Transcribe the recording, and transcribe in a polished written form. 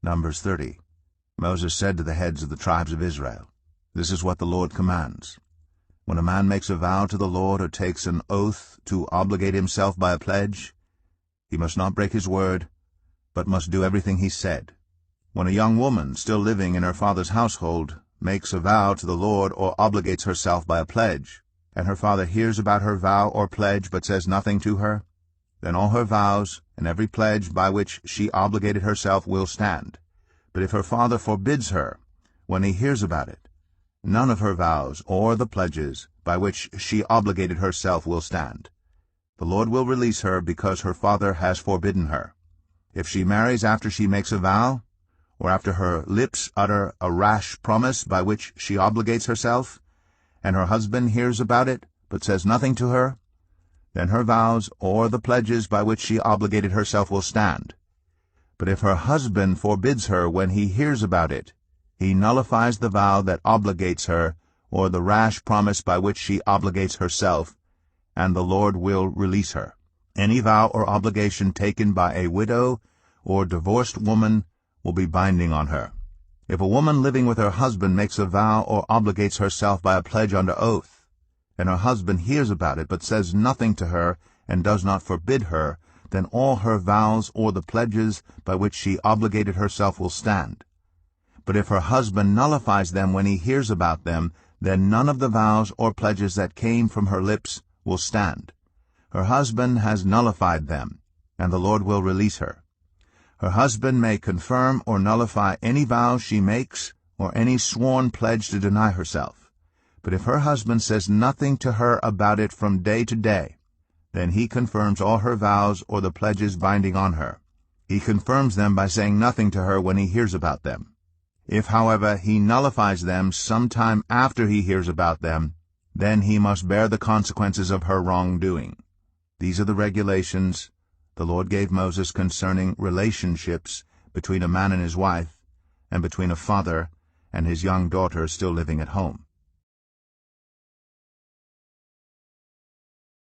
Numbers 30. Moses said to the heads of the tribes of Israel, "This is what the Lord commands. When a man makes a vow to the Lord or takes an oath to obligate himself by a pledge, he must not break his word, but must do everything he said. When a young woman, still living in her father's household, makes a vow to the Lord or obligates herself by a pledge, and her father hears about her vow or pledge but says nothing to her, then all her vows and every pledge by which she obligated herself will stand. But if her father forbids her, when he hears about it, none of her vows or the pledges by which she obligated herself will stand. The Lord will release her because her father has forbidden her. If she marries after she makes a vow, or after her lips utter a rash promise by which she obligates herself, and her husband hears about it but says nothing to her, then her vows or the pledges by which she obligated herself will stand. But if her husband forbids her when he hears about it, he nullifies the vow that obligates her or the rash promise by which she obligates herself, and the Lord will release her. Any vow or obligation taken by a widow or divorced woman will be binding on her. If a woman living with her husband makes a vow or obligates herself by a pledge under oath, and her husband hears about it but says nothing to her and does not forbid her, then all her vows or the pledges by which she obligated herself will stand. But if her husband nullifies them when he hears about them, then none of the vows or pledges that came from her lips will stand. Her husband has nullified them, and the Lord will release her. Her husband may confirm or nullify any vow she makes or any sworn pledge to deny herself. But if her husband says nothing to her about it from day to day, then he confirms all her vows or the pledges binding on her. He confirms them by saying nothing to her when he hears about them. If, however, he nullifies them some time after he hears about them, then he must bear the consequences of her wrongdoing. These are the regulations the Lord gave Moses concerning relationships between a man and his wife, and between a father and his young daughter still living at home.